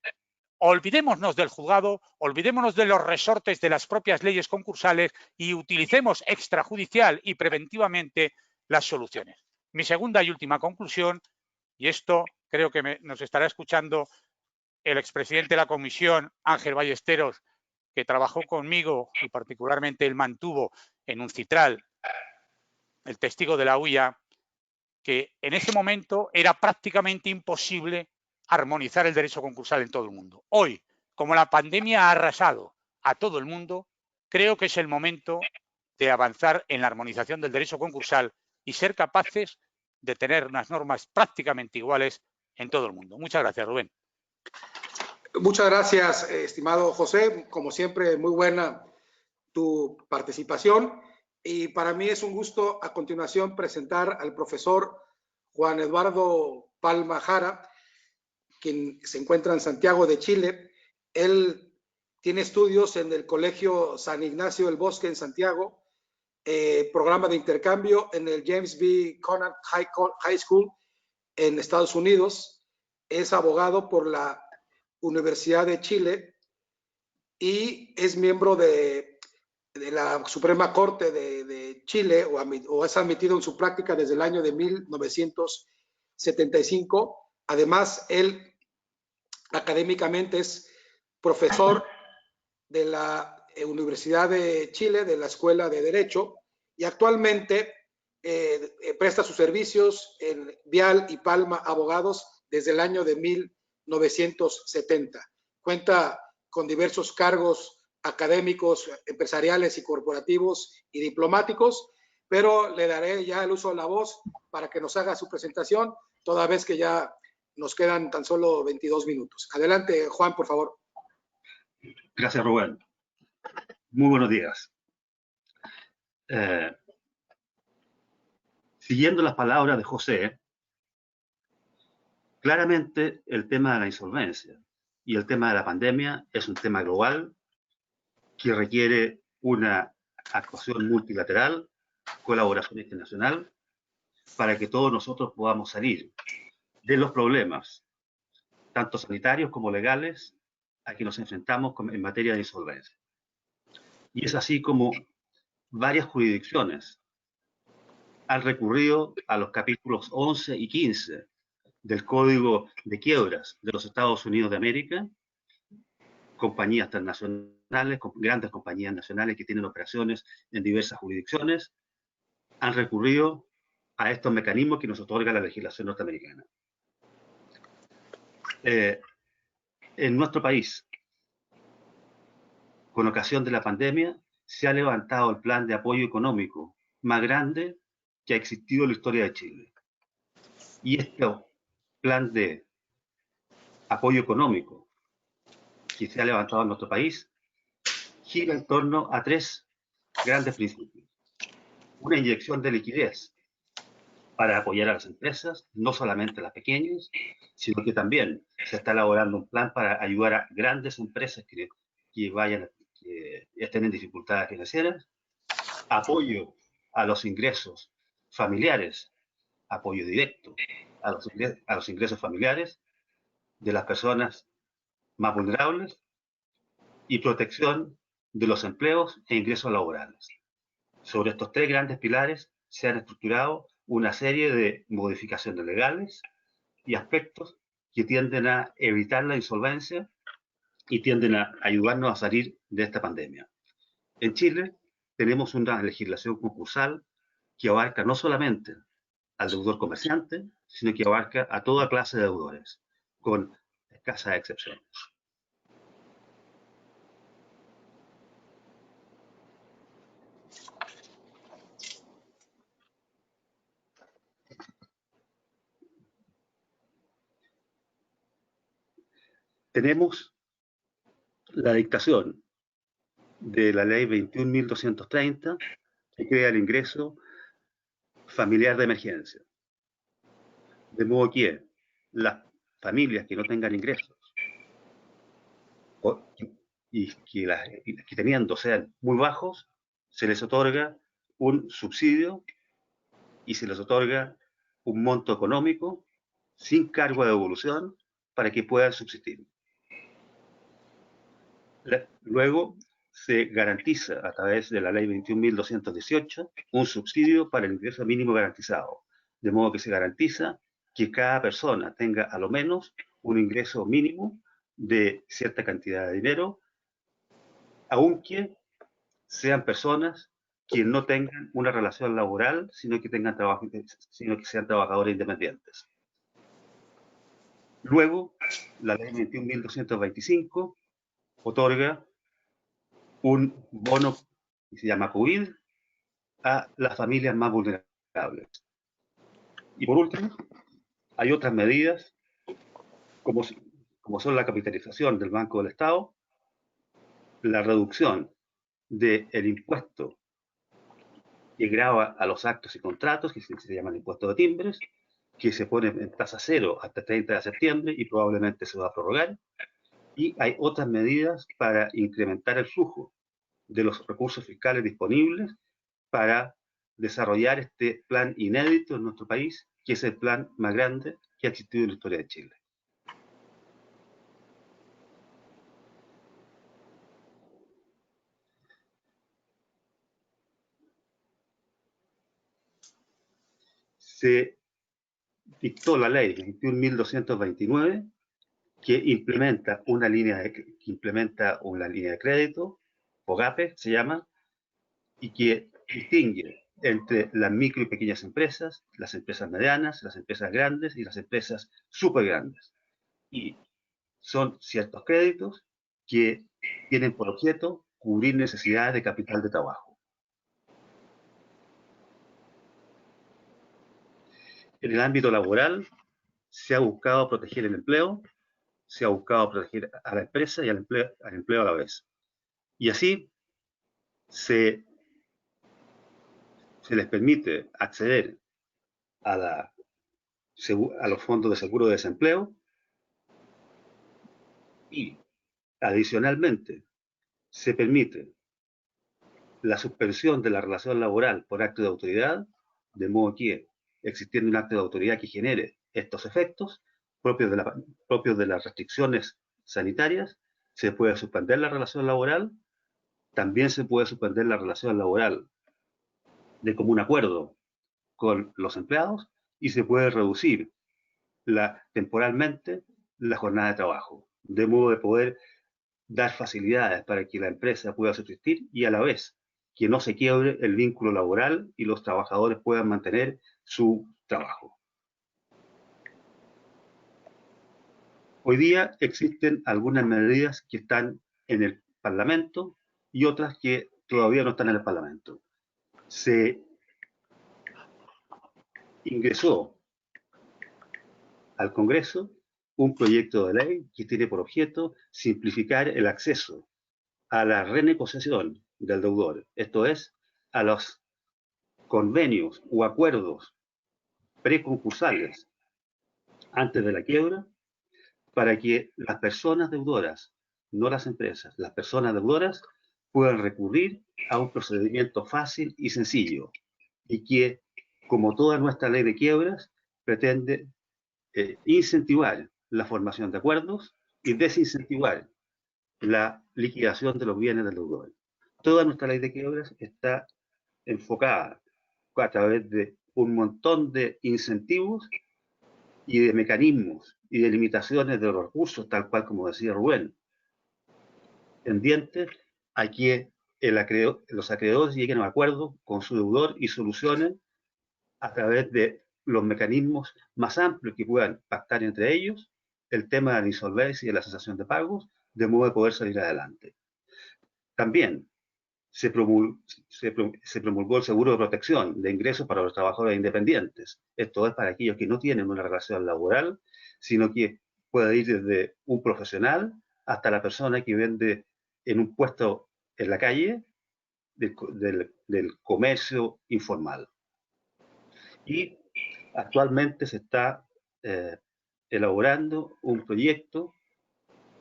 olvidémonos del juzgado, olvidémonos de los resortes de las propias leyes concursales y utilicemos extrajudicial y preventivamente las soluciones. Mi segunda y última conclusión, y esto creo que nos estará escuchando el expresidente de la comisión, Ángel Ballesteros, que trabajó conmigo y particularmente él mantuvo en UNCITRAL, el testigo de la UIA, que en ese momento era prácticamente imposible armonizar el derecho concursal en todo el mundo. Hoy, como la pandemia ha arrasado a todo el mundo, creo que es el momento de avanzar en la armonización del derecho concursal y ser capaces de tener unas normas prácticamente iguales en todo el mundo. Muchas gracias, Rubén. Muchas gracias, estimado José. Como siempre, muy buena tu participación. Y para mí es un gusto a continuación presentar al profesor Juan Eduardo Palma Jara, quien se encuentra en Santiago de Chile. Él tiene estudios en el Colegio San Ignacio del Bosque en Santiago, programa de intercambio en el James B. Conant High School en Estados Unidos. Es abogado por la Universidad de Chile y es miembro de la Suprema Corte de Chile o es admitido en su práctica desde el año de 1975. Además, él académicamente es profesor de la Universidad de Chile, de la Escuela de Derecho, y actualmente presta sus servicios en Vial y Palma Abogados desde el año de 1970. Cuenta con diversos cargos académicos, empresariales y corporativos y diplomáticos, pero le daré ya el uso de la voz para que nos haga su presentación, toda vez que ya nos quedan tan solo 22 minutos. Adelante, Juan, por favor. Gracias, Rubén. Muy buenos días. Siguiendo las palabras de José, claramente el tema de la insolvencia y el tema de la pandemia es un tema global que requiere una actuación multilateral, colaboración internacional para que todos nosotros podamos salir de los problemas, tanto sanitarios como legales, a que nos enfrentamos en materia de insolvencia. Y es así como varias jurisdicciones han recurrido a los capítulos 11 y 15 del Código de Quiebras de los Estados Unidos de América, compañías transnacionales, grandes compañías nacionales que tienen operaciones en diversas jurisdicciones, han recurrido a estos mecanismos que nos otorga la legislación norteamericana. En nuestro país, con ocasión de la pandemia, se ha levantado el plan de apoyo económico más grande que ha existido en la historia de Chile. Y este plan de apoyo económico que se ha levantado en nuestro país gira en torno a tres grandes principios. Una inyección de liquidez para apoyar a las empresas, no solamente a las pequeñas, sino que también se está elaborando un plan para ayudar a grandes empresas que estén en dificultades financieras. Apoyo a los ingresos familiares, apoyo directo a los ingresos familiares de las personas más vulnerables y protección de los empleos e ingresos laborales. Sobre estos tres grandes pilares se han estructurado una serie de modificaciones legales y aspectos que tienden a evitar la insolvencia y tienden a ayudarnos a salir de esta pandemia. En Chile tenemos una legislación concursal que abarca no solamente al deudor comerciante, sino que abarca a toda clase de deudores, con escasas excepciones. Tenemos la dictación de la ley 21.230 que crea el ingreso familiar de emergencia. De modo que las familias que no tengan ingresos y que teniendo sean muy bajos, se les otorga un subsidio y se les otorga un monto económico sin cargo de devolución para que puedan subsistir. Luego se garantiza a través de la ley 21.218 un subsidio para el ingreso mínimo garantizado, de modo que se garantiza que cada persona tenga a lo menos un ingreso mínimo de cierta cantidad de dinero, aunque sean personas que no tengan una relación laboral, sino que sean trabajadores independientes. Luego, la ley 21.225 otorga un bono que se llama COVID a las familias más vulnerables. Y por último, hay otras medidas como son la capitalización del Banco del Estado, la reducción del impuesto que grava a los actos y contratos, que se llaman impuestos de timbres, que se pone en tasa cero hasta el 30 de septiembre y probablemente se va a prorrogar. Y hay otras medidas para incrementar el flujo de los recursos fiscales disponibles para desarrollar este plan inédito en nuestro país, que es el plan más grande que ha existido en la historia de Chile. Se dictó la ley 21.229 que implementa una línea de crédito, FOGAPE se llama, y que distingue entre las micro y pequeñas empresas, las empresas medianas, las empresas grandes y las empresas súper grandes. Y son ciertos créditos que tienen por objeto cubrir necesidades de capital de trabajo. En el ámbito laboral se ha buscado proteger el empleo, se ha buscado proteger a la empresa y al empleo a la vez. Y así se les permite acceder a los fondos de seguro de desempleo y, adicionalmente, se permite la suspensión de la relación laboral por acto de autoridad, de modo que existiendo un acto de autoridad que genere estos efectos propios de las restricciones sanitarias, se puede suspender la relación laboral. También se puede suspender la relación laboral de común acuerdo con los empleados y se puede reducir temporalmente la jornada de trabajo, de modo de poder dar facilidades para que la empresa pueda subsistir y a la vez que no se quiebre el vínculo laboral y los trabajadores puedan mantener su trabajo. Hoy día existen algunas medidas que están en el Parlamento y otras que todavía no están en el Parlamento. Se ingresó al Congreso un proyecto de ley que tiene por objeto simplificar el acceso a la renegociación del deudor, esto es, a los convenios o acuerdos preconcursales antes de la quiebra, para que las personas deudoras, no las empresas, las personas deudoras puedan recurrir a un procedimiento fácil y sencillo y que, como toda nuestra ley de quiebras, pretende incentivar la formación de acuerdos y desincentivar la liquidación de los bienes del deudor. Toda nuestra ley de quiebras está enfocada a través de un montón de incentivos y de mecanismos y de limitaciones de los recursos, tal cual como decía Rubén, tendientes a que los acreedores lleguen a un acuerdo con su deudor y solucionen a través de los mecanismos más amplios que puedan pactar entre ellos el tema de la insolvencia y de la cesación de pagos, de modo de poder salir adelante. También se promulgó el seguro de protección de ingresos para los trabajadores independientes. Esto es para aquellos que no tienen una relación laboral, sino que puede ir desde un profesional hasta la persona que vende en un puesto en la calle del comercio informal. Y actualmente se está elaborando un proyecto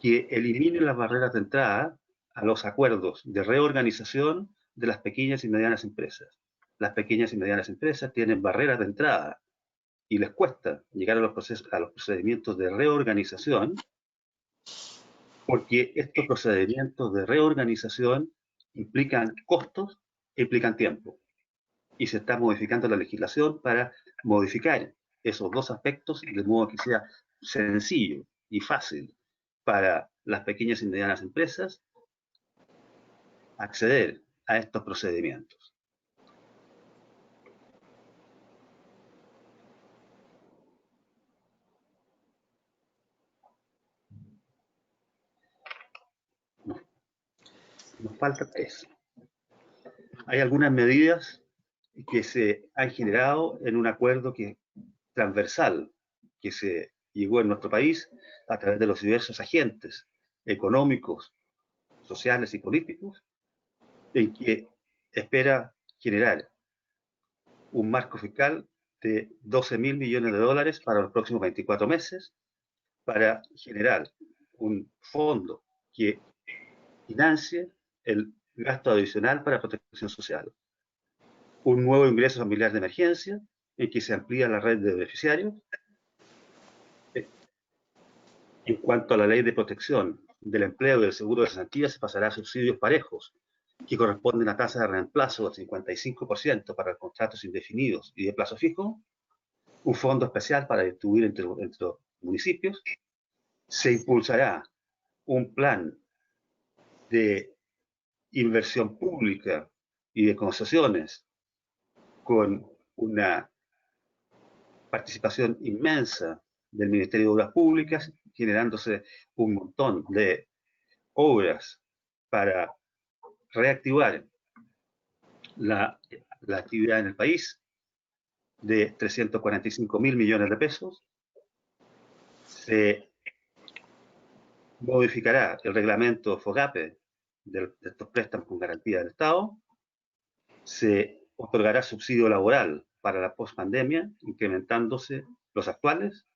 que elimine las barreras de entrada a los acuerdos de reorganización de las pequeñas y medianas empresas. Las pequeñas y medianas empresas tienen barreras de entrada y les cuesta llegar a los procedimientos de reorganización, porque estos procedimientos de reorganización implican costos e implican tiempo. Y se está modificando la legislación para modificar esos dos aspectos de modo que sea sencillo y fácil para las pequeñas y medianas empresas acceder a estos procedimientos. Nos falta tres. Hay algunas medidas que se han generado en un acuerdo transversal que se llegó en nuestro país a través de los diversos agentes económicos, sociales y políticos, en que espera generar un marco fiscal de 12.000 millones de dólares para los próximos 24 meses, para generar un fondo que financie el gasto adicional para protección social, un nuevo ingreso familiar de emergencia en que se amplía la red de beneficiarios. En cuanto a la ley de protección del empleo y del seguro de cesantía, se pasará a subsidios parejos, que corresponden a tasas de reemplazo del 55% para contratos indefinidos y de plazo fijo, un fondo especial para distribuir entre los municipios. Se impulsará un plan de inversión pública y de concesiones con una participación inmensa del Ministerio de Obras Públicas, generándose un montón de obras para reactivar la actividad en el país de 345.000 millones de pesos. Se modificará el reglamento FOGAPE de estos préstamos con garantía del Estado. Se otorgará subsidio laboral para la pospandemia, incrementándose los actuales.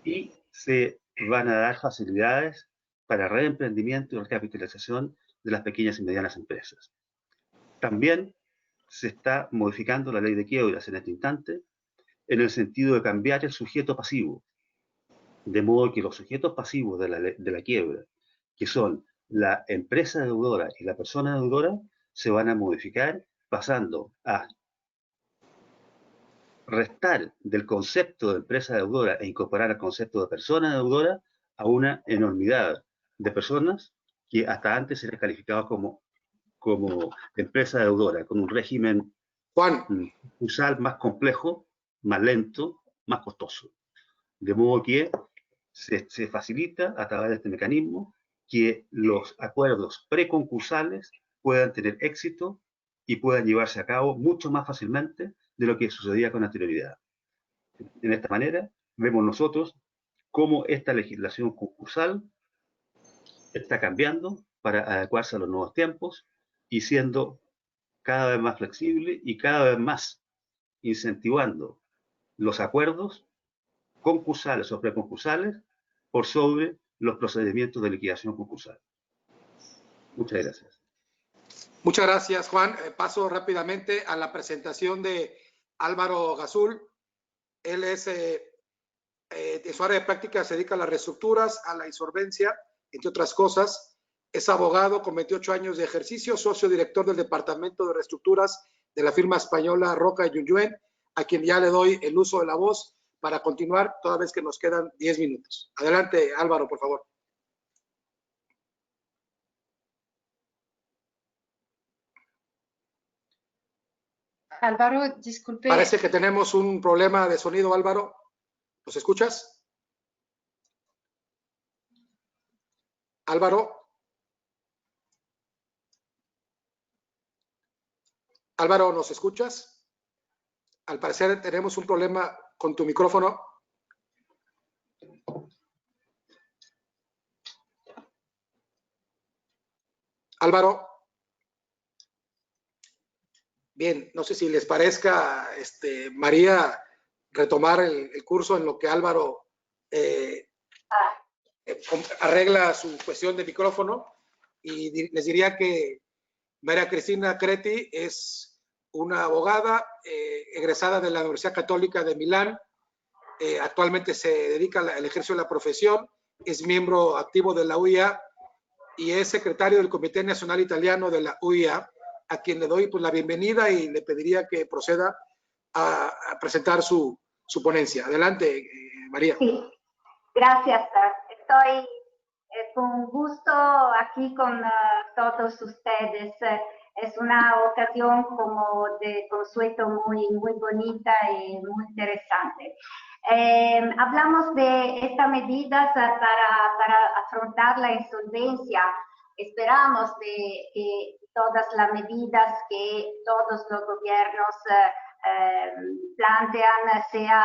Y se van a dar facilidades para reemprendimiento y recapitalización de las pequeñas y medianas empresas. También se está modificando la ley de quiebras en este instante en el sentido de cambiar el sujeto pasivo, de modo que los sujetos pasivos de la quiebra, que son la empresa deudora y la persona deudora, se van a modificar pasando a restar del concepto de empresa deudora e incorporar el concepto de persona deudora a una enormidad de personas que hasta antes se les calificaba como empresa deudora, con un régimen Juan, concursal más complejo, más lento, más costoso. De modo que se facilita a través de este mecanismo que los acuerdos preconcursales puedan tener éxito y puedan llevarse a cabo mucho más fácilmente de lo que sucedía con anterioridad. De esta manera, vemos nosotros cómo esta legislación concursal está cambiando para adecuarse a los nuevos tiempos y siendo cada vez más flexible y cada vez más incentivando los acuerdos concursales o preconcursales por sobre los procedimientos de liquidación concursal. Muchas gracias. Muchas gracias, Juan. Paso rápidamente a la presentación de Álvaro Gazul. Él es, de su área de práctica se dedica a las reestructuras, a la insolvencia, entre otras cosas. Es abogado con 28 años de ejercicio, socio director del Departamento de Reestructuras de la firma española Roca y Yunyuen, a quien ya le doy el uso de la voz para continuar, toda vez que nos quedan 10 minutos. Adelante, Álvaro, por favor. Álvaro, disculpe. Parece que tenemos un problema de sonido, Álvaro. ¿Nos escuchas? Álvaro. Álvaro, ¿nos escuchas? Al parecer tenemos un problema con tu micrófono. Álvaro. Bien, no sé si les parezca, María, retomar el curso en lo que Álvaro arregla su cuestión de micrófono, y les diría que María Cristina Creti es una abogada egresada de la Universidad Católica de Milán. Actualmente se dedica al ejercicio de la profesión, es miembro activo de la UIA y es secretario del Comité Nacional Italiano de la UIA, a quien le doy pues la bienvenida y le pediría que proceda a presentar su ponencia. Adelante, María. Sí, gracias. Estoy con gusto aquí con todos ustedes. Es una ocasión como de consuelo muy bonita y muy interesante. Hablamos de estas medidas para afrontar la insolvencia. Esperamos de que todas las medidas que todos los gobiernos plantean sea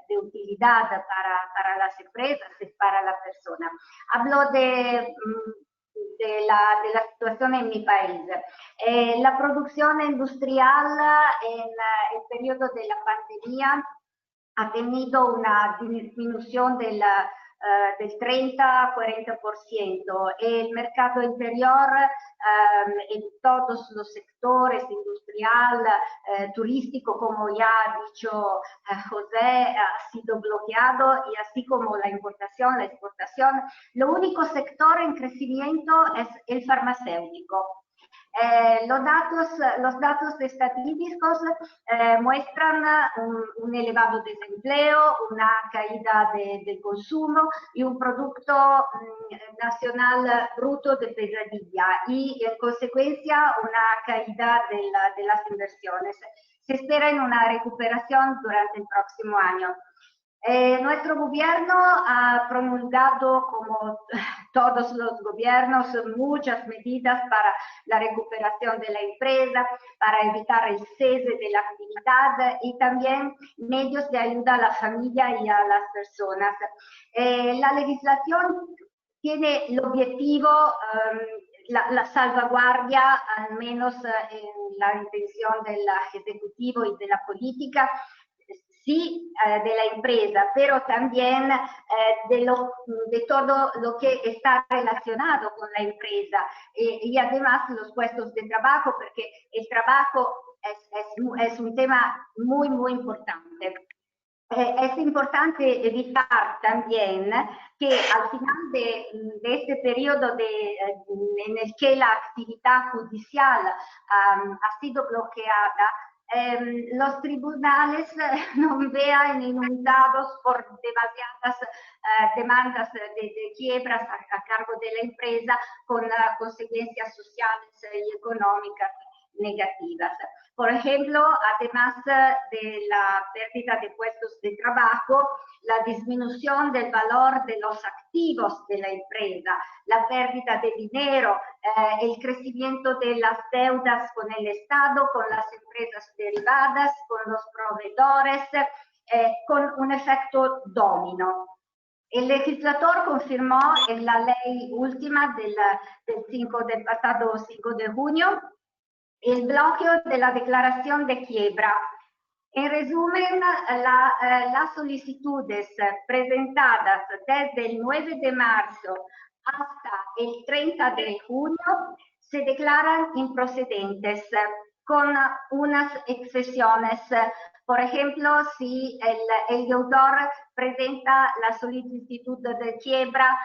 de utilidad para las empresas y para la persona. Hablo de la situación en mi país. La producción industrial en el periodo de la pandemia ha tenido una disminución del 30-40%. El mercado interior en todos los sectores, industrial, turístico, como ya ha dicho José, ha sido bloqueado, y así como la importación, la exportación. Lo único sector en crecimiento es el farmacéutico. Los datos estadísticos muestran un elevado desempleo, una caída del consumo y un Producto Nacional Bruto de pesadilla, y en consecuencia una caída de las inversiones. Se espera en una recuperación durante el próximo año. Nuestro gobierno ha promulgado, como todos los gobiernos, muchas medidas para la recuperación de la empresa, para evitar el cese de la actividad, y también medios de ayuda a la familia y a las personas. La legislación tiene el objetivo la salvaguardia, al menos en la intención del Ejecutivo y de la política, sí de la empresa, pero también de todo lo que está relacionado con la empresa y además los puestos de trabajo, porque el trabajo es un tema muy, muy importante. Es importante evitar también que al final de este periodo en el que la actividad judicial ha sido bloqueada, los tribunales no vean inundados por demasiadas demandas de quiebras a cargo de la empresa con consecuencias sociales y económicas negativas. Por ejemplo, además de la pérdida de puestos de trabajo, la disminución del valor de los activos de la empresa, la pérdida de dinero, el crecimiento de las deudas con el Estado, con las empresas derivadas, con los proveedores, con un efecto domino. El legislador confirmó en la ley última del pasado 5 de junio el bloqueo de la declaración de quiebra. En resumen, las solicitudes presentadas desde el 9 de marzo hasta el 30 de junio se declaran improcedentes, con unas excepciones. Por ejemplo, si el deudor presenta la solicitud de quiebra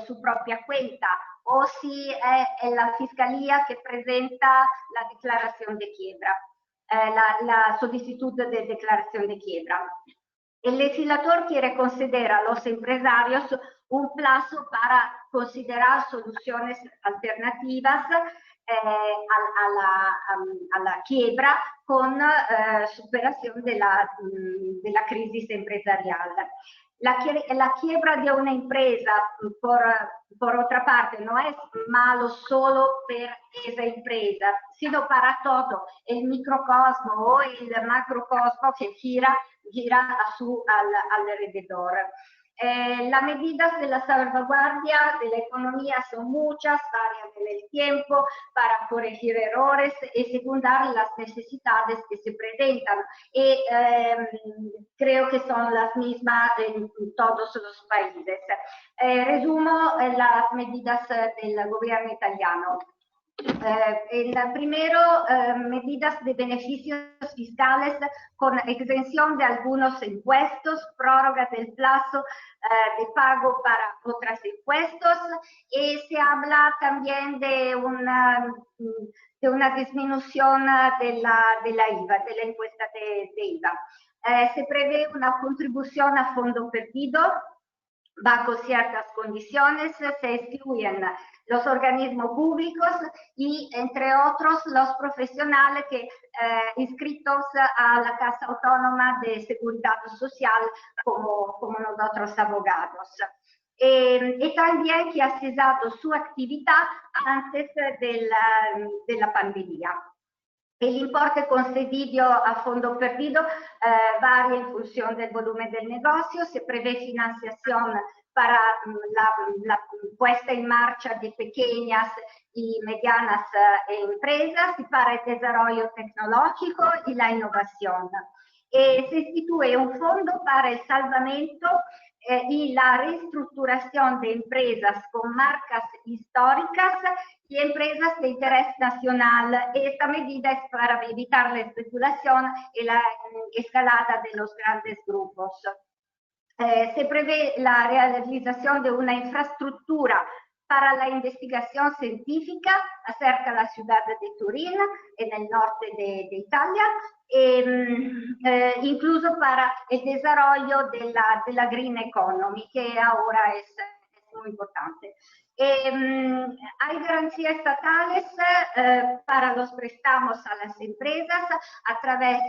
su propia cuenta, o si es la fiscalía que presenta la declaración de quiebra, la solicitud de declaración de quiebra. El legislador quiere conceder a los empresarios un plazo para considerar soluciones alternativas a la quiebra con superación de la crisis empresarial. La quiebra de una empresa, por otra parte, no es malo solo para esa empresa, sino para todo el microcosmo o el macrocosmo que gira a su alrededor. Las medidas de la salvaguardia de la economía son muchas, varian en el tiempo para corregir errores y secundar las necesidades que se presentan. Y creo que son las mismas en todos los países. Resumo las medidas del gobierno italiano. Primero, medidas de beneficios fiscales con exención de algunos impuestos, prórroga del plazo de pago para otros impuestos, y se habla también de una disminución de la IVA, de la impuesta de IVA. Se prevé una contribución a fondo perdido bajo ciertas condiciones, se excluyen los organismos públicos y, entre otros, los profesionales inscritos a la Casa Autónoma de Seguridad Social, como nosotros abogados. Y también que ha cesado su actividad antes de la pandemia. El importe concedido a fondo perdido varía en función del volumen del negocio. Se prevé financiación para la puesta en marcha de pequeñas y medianas empresas y para el desarrollo tecnológico y la innovación. Se instituye un fondo para el salvamento y la reestructuración de empresas con marcas históricas y empresas de interés nacional. Esta medida es para evitar la especulación y la escalada de los grandes grupos. Se prevé la realización de una infraestructura para la investigación científica acerca de la ciudad de Turín, en el norte de Italia, incluso para el desarrollo de la green economy, que ahora es muy importante. Hay garantías estatales para los préstamos a las empresas a través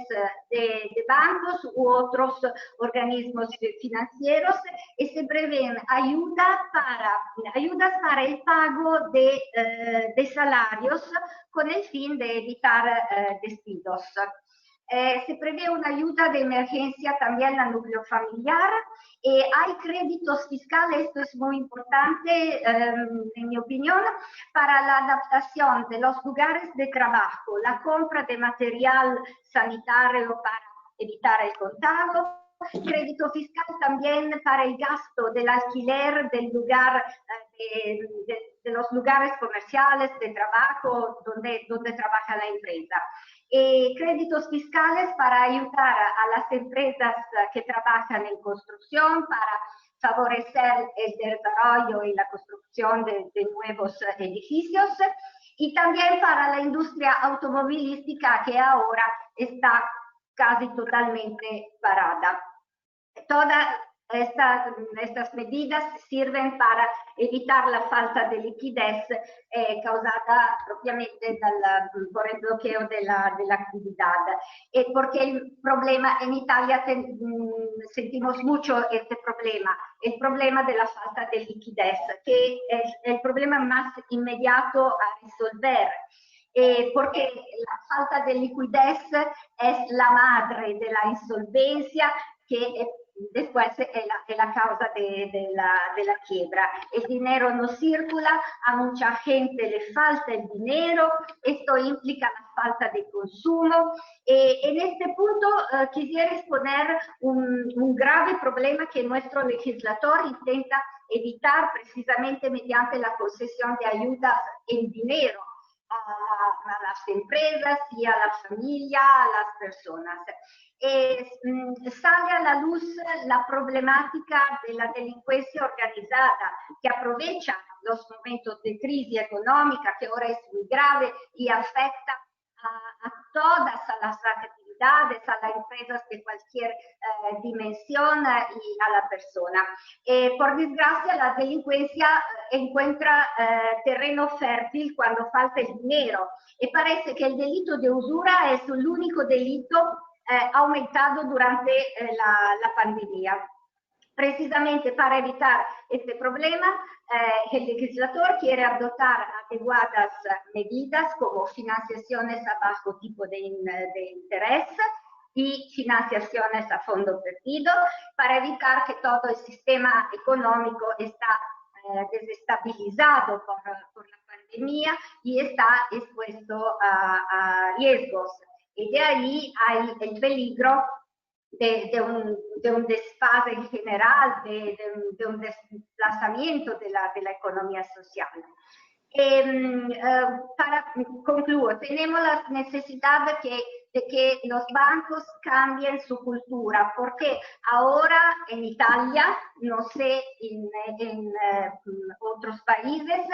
de bancos u otros organismos financieros, y se prevén ayudas para el pago de salarios con el fin de evitar despidos. Se prevé una ayuda de emergencia también al núcleo familiar. Hay créditos fiscales, esto es muy importante en mi opinión, para la adaptación de los lugares de trabajo, la compra de material sanitario para evitar el contagio. Crédito fiscal también para el gasto del alquiler del lugar, de los lugares comerciales de trabajo donde trabaja la empresa. Créditos fiscales para ayudar a las empresas que trabajan en construcción, para favorecer el desarrollo y la construcción de nuevos edificios, y también para la industria automovilística, que ahora está casi totalmente parada. Todas estas medidas sirven para evitar la falta de liquidez causada propiamente por el bloqueo de la actividad. Porque el problema en Italia, sentimos mucho este problema, el problema de la falta de liquidez, que es el problema más inmediato a resolver. Porque la falta de liquidez es la madre de la insolvencia, que después es la causa de la quiebra. El dinero no circula, a mucha gente le falta el dinero, esto implica la falta de consumo. En este punto quisiera exponer un grave problema que nuestro legislador intenta evitar precisamente mediante la concesión de ayudas en dinero a las empresas y a la familia, a las personas. Sale a la luz la problemática de la delincuencia organizada, que aprovecha los momentos de crisis económica, que ahora es muy grave y afecta a todas las actividades, a las empresas de cualquier dimensión y a la persona. Por desgracia, la delincuencia encuentra terreno fértil cuando falta el dinero, y parece que el delito de usura es el único delito aumentado durante la pandemia. Precisamente para evitar este problema, el legislador quiere adoptar adecuadas medidas como financiaciones a bajo tipo de interés y financiaciones a fondo perdido, para evitar que todo el sistema económico está desestabilizado por la pandemia y está expuesto a riesgos. Y de ahí hay el peligro de un desfase en general, de un desplazamiento de la economía social. Para concluir, tenemos la necesidad de que los bancos cambien su cultura, porque ahora en Italia, no sé, en otros países,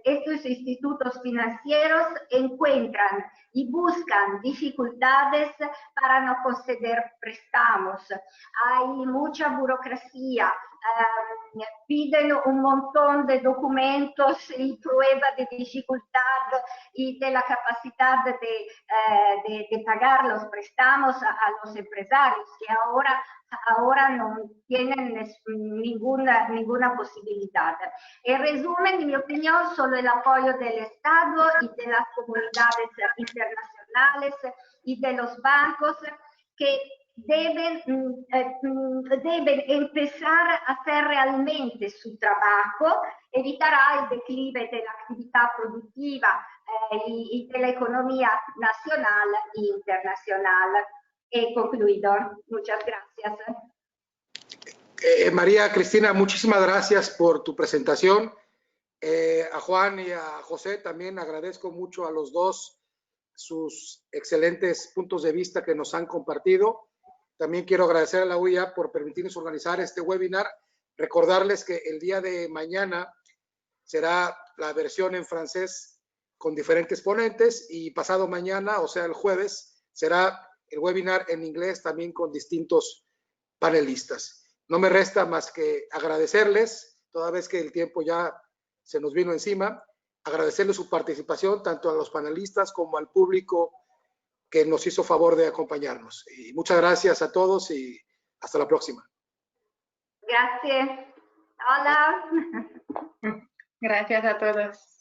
estos institutos financieros encuentran y buscan dificultades para no conceder préstamos. Hay mucha burocracia, piden un montón de documentos y pruebas de dificultad y de la capacidad de pagar los préstamos a los empresarios, que ahora no tienen ninguna posibilidad. En resumen, en mi opinión, solo el apoyo del Estado y de las comunidades internacionales y de los bancos, que deben empezar a hacer realmente su trabajo, evitará el declive de la actividad productiva y de la economía nacional e internacional. He concluido. Muchas gracias. María Cristina, muchísimas gracias por tu presentación. A Juan y a José también agradezco mucho a los dos sus excelentes puntos de vista que nos han compartido. También quiero agradecer a la UIA por permitirnos organizar este webinar. Recordarles que el día de mañana será la versión en francés con diferentes ponentes, y pasado mañana, o sea el jueves, será el webinar en inglés también con distintos panelistas. No me resta más que agradecerles, toda vez que el tiempo ya se nos vino encima, agradecerles su participación tanto a los panelistas como al público que nos hizo favor de acompañarnos. Y muchas gracias a todos y hasta la próxima. Gracias. Hola. Gracias a todos.